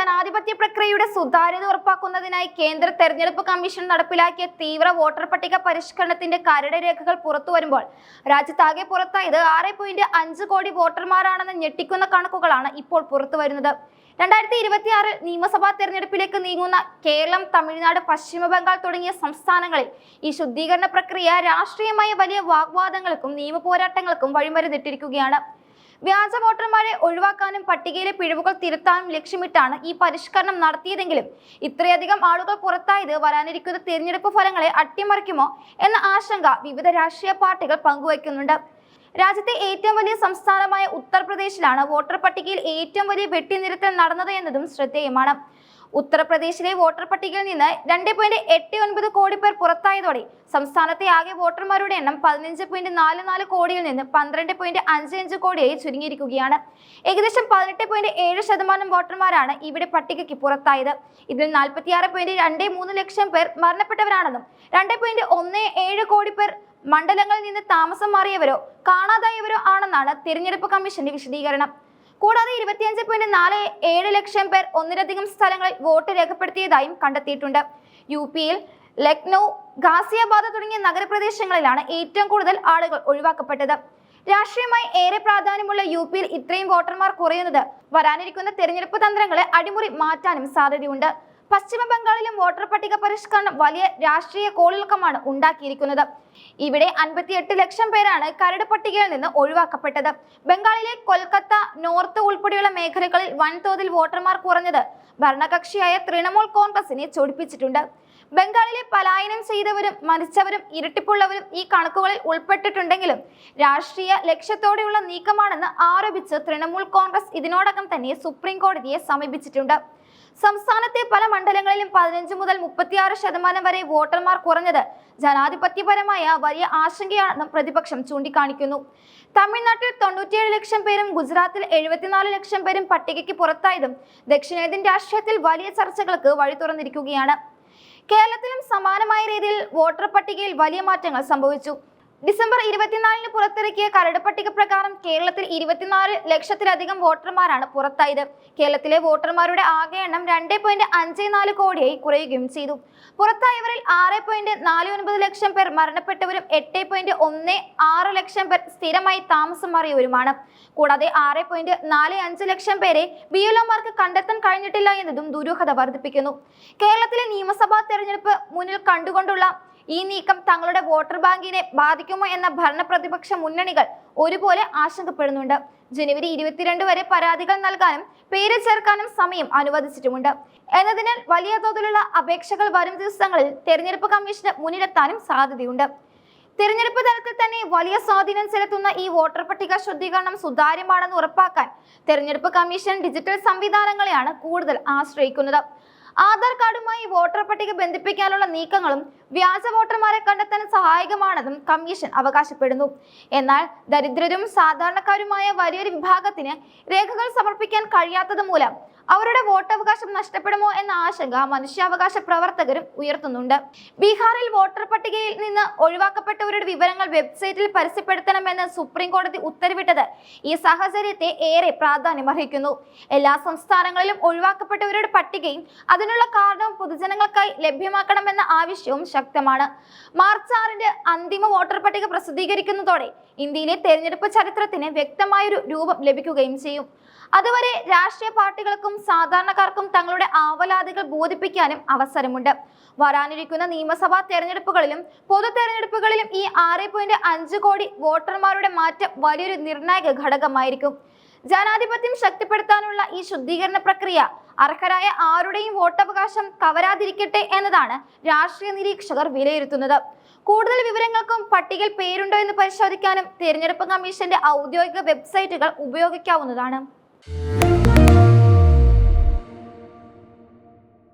ജനാധിപത്യ പ്രക്രിയയുടെ സുതാര്യത ഉറപ്പാക്കുന്നതിനായി കേന്ദ്ര തെരഞ്ഞെടുപ്പ് കമ്മീഷൻ നടപ്പിലാക്കിയ തീവ്ര വോട്ടർ പട്ടിക പരിഷ്കരണത്തിന്റെ കരട് രേഖകൾ പുറത്തുവരുമ്പോൾ രാജ്യത്താകെ പുറത്തായത് 6.5 കോടി വോട്ടർമാരാണെന്ന ഞെട്ടിക്കുന്ന കണക്കുകളാണ് ഇപ്പോൾ പുറത്തുവരുന്നത്. 2026 നിയമസഭാ തെരഞ്ഞെടുപ്പിലേക്ക് നീങ്ങുന്ന കേരളം, തമിഴ്നാട്, പശ്ചിമ ബംഗാൾ തുടങ്ങിയ സംസ്ഥാനങ്ങളിൽ ഈ ശുദ്ധീകരണ പ്രക്രിയ രാഷ്ട്രീയമായ വലിയ വാഗ്വാദങ്ങൾക്കും നിയമ പോരാട്ടങ്ങൾക്കും വഴിമരുന്നിട്ടിരിക്കുകയാണ്. വ്യാജ വോട്ടർമാരെ ഒഴിവാക്കാനും പട്ടികയിലെ പിഴവുകൾ തിരുത്താനും ലക്ഷ്യമിട്ടാണ് ഈ പരിഷ്കരണം നടത്തിയതെങ്കിലും ഇത്രയധികം ആളുകൾ പുറത്തായത് വരാനിരിക്കുന്ന തിരഞ്ഞെടുപ്പ് ഫലങ്ങളെ അട്ടിമറിക്കുമോ എന്ന ആശങ്ക വിവിധ രാഷ്ട്രീയ പാർട്ടികൾ പങ്കുവയ്ക്കുന്നുണ്ട്. രാജ്യത്തെ ഏറ്റവും വലിയ സംസ്ഥാനമായ ഉത്തർപ്രദേശിലാണ് വോട്ടർ പട്ടികയിൽ ഏറ്റവും വലിയ വെട്ടിനിരത്തൽ നടന്നത് എന്നതും ശ്രദ്ധേയമാണ്. ഉത്തർപ്രദേശിലെ വോട്ടർ പട്ടികയിൽ നിന്ന് 2.89 കോടി പേർ പുറത്തായതോടെ സംസ്ഥാനത്തെ ആകെ വോട്ടർമാരുടെ എണ്ണം 15.44 കോടിയിൽ നിന്ന് 12.55 കോടിയായി ചുരുങ്ങിയിരിക്കുകയാണ്. ഏകദേശം 18.7% വോട്ടർമാരാണ് ഇവിടെ പട്ടികയ്ക്ക് പുറത്തായത്. ഇതിൽ 46.23 ലക്ഷം പേർ മരണപ്പെട്ടവരാണെന്നും 2.17 കോടി പേർ മണ്ഡലങ്ങളിൽ നിന്ന് താമസം മാറിയവരോ കാണാതായവരോ ആണെന്നാണ് തിരഞ്ഞെടുപ്പ് കമ്മീഷന്റെ വിശദീകരണം. കൂടാതെ 25.47 ലക്ഷം പേർ ഒന്നിലധികം സ്ഥലങ്ങളിൽ വോട്ട് രേഖപ്പെടുത്തിയതായും കണ്ടെത്തിയിട്ടുണ്ട്. യു.പിയിൽ ലക്നൗ, ഗാസിയാബാദ് തുടങ്ങിയ നഗരപ്രദേശങ്ങളിലാണ് ഏറ്റവും കൂടുതൽ ആളുകൾ ഒഴിവാക്കപ്പെട്ടത്. രാഷ്ട്രീയമായി ഏറെ പ്രാധാന്യമുള്ള യു.പിയിൽ ഇത്രയും വോട്ടർമാർ കുറയുന്നത് വരാനിരിക്കുന്ന തെരഞ്ഞെടുപ്പ് തന്ത്രങ്ങളെ അടിമുറി മാറ്റാനും സാധ്യതയുണ്ട്. പശ്ചിമ ബംഗാളിലും വോട്ടർ പട്ടിക പരിഷ്കരണം വലിയ രാഷ്ട്രീയ കോളിളക്കമാണ് ഉണ്ടാക്കിയിരിക്കുന്നത്. ഇവിടെ 58 ലക്ഷം പേരാണ് കരട് പട്ടികയിൽ നിന്ന് ഒഴിവാക്കപ്പെട്ടത്. ബംഗാളിലെ കൊൽക്കത്ത, നോർത്ത് ഉൾപ്പെടെയുള്ള മേഖലകളിൽ വൻതോതിൽ വോട്ടർമാർ കുറഞ്ഞത് ഭരണകക്ഷിയായ തൃണമൂൽ കോൺഗ്രസിനെ ചൊടിപ്പിച്ചിട്ടുണ്ട്. ബംഗാളിലെ പലായനം ചെയ്തവരും മരിച്ചവരും ഇരട്ടിപ്പുള്ളവരും ഈ കണക്കുകളിൽ ഉൾപ്പെട്ടിട്ടുണ്ടെങ്കിലും രാഷ്ട്രീയ ലക്ഷ്യത്തോടെയുള്ള നീക്കമാണെന്ന് ആരോപിച്ച് തൃണമൂൽ കോൺഗ്രസ് ഇതിനോടകം തന്നെ സുപ്രീം കോടതിയെ സമീപിച്ചിട്ടുണ്ട്. സംസ്ഥാനത്തെ പല മണ്ഡലങ്ങളിലും 15 മുതൽ 36% വരെ വോട്ടർമാർ കുറഞ്ഞത് ജനാധിപത്യപരമായ വലിയ ആശങ്കയാണെന്നും പ്രതിപക്ഷം ചൂണ്ടിക്കാണിക്കുന്നു. തമിഴ്നാട്ടിൽ 97 ലക്ഷം പേരും ഗുജറാത്തിൽ 74 ലക്ഷം പേരും പട്ടികയ്ക്ക് പുറത്തായതും ദക്ഷിണേന്ത്യൻ രാഷ്ട്രീയത്തിൽ വലിയ ചർച്ചകൾക്ക് വഴി തുറന്നിരിക്കുകയാണ്. കേരളത്തിലും സമാനമായ രീതിയിൽ വോട്ടർ പട്ടികയിൽ വലിയ മാറ്റങ്ങൾ സംഭവിച്ചു. ഡിസംബർ 24-ന് പുറത്തിറക്കിയ കരട് പട്ടിക പ്രകാരം കേരളത്തിൽ 24 ലക്ഷത്തിലധികം വോട്ടർമാരാണ് പുറത്തായത്. കേരളത്തിലെ വോട്ടർമാരുടെ ആകെ എണ്ണം 2.54 കോടിയായി കുറയുകയും ചെയ്തു. പുറത്തായവരിൽ 6.49 ലക്ഷം പേർ മരണപ്പെട്ടവരും 8.16 ലക്ഷം പേർ സ്ഥിരമായി താമസം മാറിയവരുമാണ്. കൂടാതെ 6.45 ലക്ഷം പേരെ BLOമാർക്ക് കണ്ടെത്താൻ കഴിഞ്ഞിട്ടില്ല എന്നതും ദുരൂഹത വർദ്ധിപ്പിക്കുന്നു. കേരളത്തിലെ നിയമസഭാ തെരഞ്ഞെടുപ്പ് മുന്നിൽ കണ്ടുകൊണ്ടുള്ള ഈ നീക്കം തങ്ങളുടെ വോട്ടർ ബാങ്കിനെ ബാധിക്കുമോ എന്ന ഭരണ പ്രതിപക്ഷ മുന്നണികൾ ഒരുപോലെ ആശങ്കപ്പെടുന്നുണ്ട്. ജനുവരി 22 വരെ പരാതികൾ നൽകാനും പേര് ചേർക്കാനും സമയം അനുവദിച്ചിട്ടുമുണ്ട് എന്നതിനാൽ വലിയ തോതിലുള്ള അപേക്ഷകൾ വരും ദിവസങ്ങളിൽ തെരഞ്ഞെടുപ്പ് കമ്മീഷന് മുന്നിലെത്താനും സാധ്യതയുണ്ട്. തിരഞ്ഞെടുപ്പ് തലത്തിൽ തന്നെ വലിയ സ്വാധീനം ചെലുത്തുന്ന ഈ വോട്ടർ പട്ടിക ശുദ്ധീകരണം സുതാര്യമാണെന്ന് ഉറപ്പാക്കാൻ തെരഞ്ഞെടുപ്പ് കമ്മീഷൻ ഡിജിറ്റൽ സംവിധാനങ്ങളെയാണ് കൂടുതൽ ആശ്രയിക്കുന്നത്. ആധാർ കാർഡുമായി വോട്ടർ പട്ടിക ബന്ധിപ്പിക്കാനുള്ള നീക്കങ്ങളും വ്യാജ വോട്ടർമാരെ കണ്ടെത്താൻ സഹായകമാണെന്നും കമ്മീഷൻ അവകാശപ്പെടുന്നു. എന്നാൽ ദരിദ്രരും സാധാരണക്കാരുമായ വലിയൊരു വിഭാഗത്തിന് രേഖകൾ സമർപ്പിക്കാൻ കഴിയാത്തത് മൂലം അവരുടെ വോട്ടവകാശം നഷ്ടപ്പെടുമോ എന്ന ആശങ്ക മനുഷ്യാവകാശ പ്രവർത്തകരും ഉയർത്തുന്നുണ്ട്. ബീഹാറിൽ വോട്ടർ പട്ടികയിൽ നിന്ന് ഒഴിവാക്കപ്പെട്ടവരുടെ വിവരങ്ങൾ വെബ്സൈറ്റിൽ പരസ്യപ്പെടുത്തണമെന്ന് സുപ്രീം കോടതി ഉത്തരവിട്ടത് ഈ സാഹചര്യത്തെ ഏറെ പ്രാധാന്യമർഹിക്കുന്നു. എല്ലാ സംസ്ഥാനങ്ങളിലും ഒഴിവാക്കപ്പെട്ടവരുടെ പട്ടികയും അതിനുള്ള കാരണവും പൊതുജനങ്ങൾക്കായി ലഭ്യമാക്കണമെന്ന ആവശ്യവും ശക്തമാണ്. മാർച്ച് 6-ന് അന്തിമ വോട്ടർ പട്ടിക പ്രസിദ്ധീകരിക്കുന്നതോടെ ഇന്ത്യയിലെ തെരഞ്ഞെടുപ്പ് ചരിത്രത്തിന് വ്യക്തമായൊരു രൂപം ലഭിക്കുകയും ചെയ്യും. അതുവരെ രാഷ്ട്രീയ പാർട്ടികൾക്കും സാധാരണക്കാർക്കും തങ്ങളുടെ ആവലാതികൾ ബോധിപ്പിക്കാനും അവസരമുണ്ട്. വരാനിരിക്കുന്ന നിയമസഭാ തെരഞ്ഞെടുപ്പുകളിലും പൊതു തെരഞ്ഞെടുപ്പുകളിലും ഈ 6.5 കോടി വോട്ടർമാരുടെ മാറ്റം വലിയൊരു നിർണായക ഘടകമായിരിക്കും. ജനാധിപത്യം ശക്തിപ്പെടുത്താനുള്ള ഈ ശുദ്ധീകരണ പ്രക്രിയ അർഹരായ ആരുടെയും വോട്ടവകാശം കവരാതിരിക്കട്ടെ എന്നതാണ് രാഷ്ട്രീയ നിരീക്ഷകർ വിലയിരുത്തുന്നത്. കൂടുതൽ വിവരങ്ങൾക്കും പട്ടികയിൽ പേരുണ്ടോ എന്ന് പരിശോധിക്കാനും തെരഞ്ഞെടുപ്പ് കമ്മീഷന്റെ ഔദ്യോഗിക വെബ്സൈറ്റുകൾ ഉപയോഗിക്കാവുന്നതാണ്.